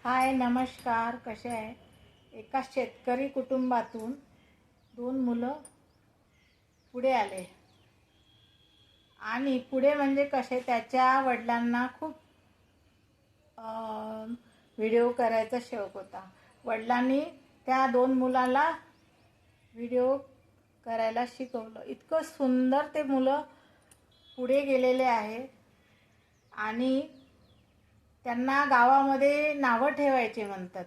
हाय, नमस्कार. कसे आहे? एका शेतकरी कुटुंबातून दोन मुलं पुढे आले आणि पुढे म्हणजे कसे त्याच्या वडिलांना खूप व्हिडिओ करायचा शौक होता. वडिलांनी त्या दोन मुलाला व्हिडिओ करायला शिकवलं. इतकं सुंदर ते मुलं पुढे गेलेले आहे आणि त्यांना गावामध्ये नावं ठेवायचे म्हणतात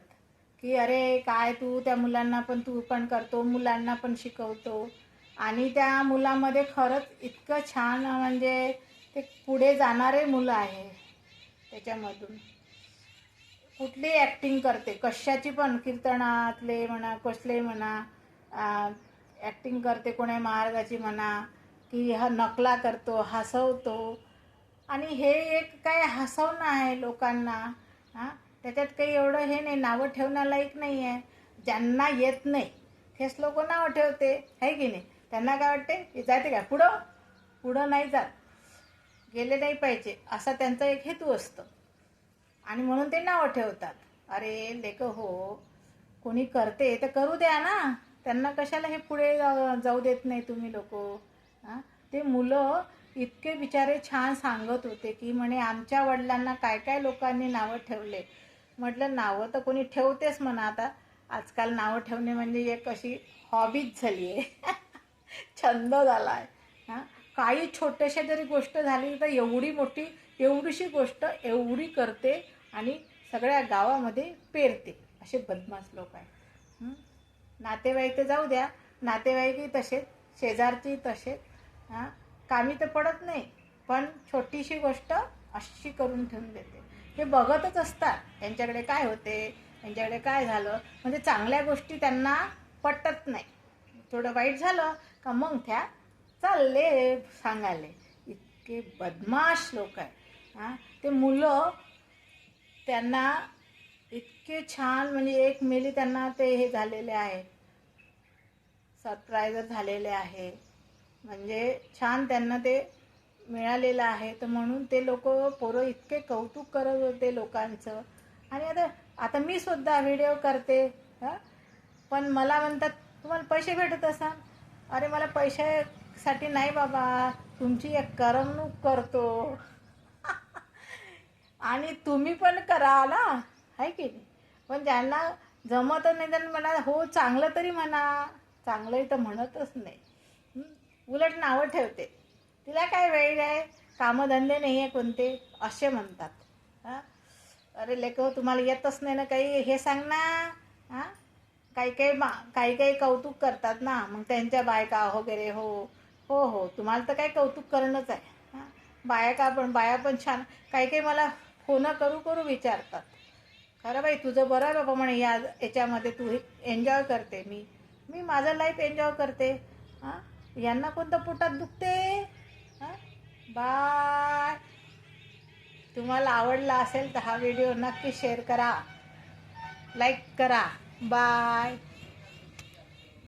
की अरे काय तू त्या मुलांना पण तू पण करतो, मुलांना पण शिकवतो. आणि त्या मुलामध्ये खरंच इतकं छान म्हणजे ते पुढे जाणारे मुलं आहे. त्याच्यामधून कुठली ॲक्टिंग करते, कशाची पण, कीर्तनातले म्हणा, कसले म्हणा, ॲक्टिंग करते, कोण्या महाराजाची म्हणा, की हा नकला करतो, हसवतो. आणि हे एक काय हसवणं आहे लोकांना. हां, त्याच्यात काही एवढं हे नाही, नावं ठेवण्यालायक नाही आहे. ज्यांना येत नाही तेच लोक नावं ठेवते, आहे की नाही? त्यांना काय वाटते, जाते काय पुढं पुढं नाही जात, गेले नाही पाहिजे, असा त्यांचा एक हेतू असतो आणि म्हणून ते नावं ठेवतात. अरे लेक हो, कोणी करते तर करू द्या ना, त्यांना कशाला हे पुढे जाऊ देत नाही तुम्ही लोक? हां, ते मुलं इतके बिचारे छान सांगत होते की म्हणे आमच्या वडिलांना काय काय लोकांनी नावं ठेवले. म्हटलं नावं तर कोणी ठेवतेच म्हणा. आता आजकाल नावं ठेवणे म्हणजे एक अशी हॉबीच झाली आहे. छंद झाला आहे. हां, काही छोट्याशा जरी गोष्ट झाली तर एवढी मोठी, एवढीशी गोष्ट एवढी करते आणि सगळ्या गावामध्ये पेरते. असे बदमाश लोक आहेत. नातेवाईक तर जाऊ द्या, नातेवाईकही तसेच, शेजारची तसेच. हां, कामी तर पडत नाही, पण छोटीशी गोष्ट अशी करून ठेवून देते. हे बघतच असतात यांच्याकडे काय होते, यांच्याकडे काय झालं. म्हणजे चांगल्या गोष्टी त्यांना पटत नाही. थोडं वाईट झालं का मग त्या चालले सांगायले. इतके बदमाश लोक आहे. हां, ते मुलं त्यांना इतके छान, म्हणजे एक मेली त्यांना ते हे झालेले आहे, सरप्राईजर झालेले आहे. म्हणजे छान त्यांना ते मिळालेलं आहे. तर म्हणून ते लोक पोरं इतके कौतुक करत होते लोकांचं. आणि आता आता मी सुद्धा व्हिडिओ करते. हां, पण मला म्हणतात तुम्हाला पैसे भेटत असाल. अरे मला पैशासाठी नाही बाबा, तुमची एक करमणूक करतो. आणि तुम्ही पण करा ना, आहे की नाही? पण ज्यांना जमत नाही त्यांना म्हणा हो चांगलं तरी म्हणा. चांगलंही तर म्हणतच नाही, उलट नावं ठेवते. तिला काय वेळ आहे, कामधंदे नाही आहे कोणते, असे म्हणतात. हां, अरे लेको तुम्हाला येतच नाही ना काही, हे सांग ना. हां, काही काही काही कौतुक करतात ना, मग त्यांच्या बायका वगैरे. हो हो हो, तुम्हाला तर काय कौतुक करणंच आहे. हां, बाया पण छान. काही काही मला फोन करू करू विचारतात, खरं बाई तुझं बरं आहे बाबा म्हणे, याच्यामध्ये तू एन्जॉय करते. मी मी माझं लाईफ एन्जॉय करते. हां, यांना कोणतं पोटात दुखते. हां, बाय. तुम्हाला आवडला असेल तर हा व्हिडिओ नक्की शेअर करा, लाईक करा. बाय.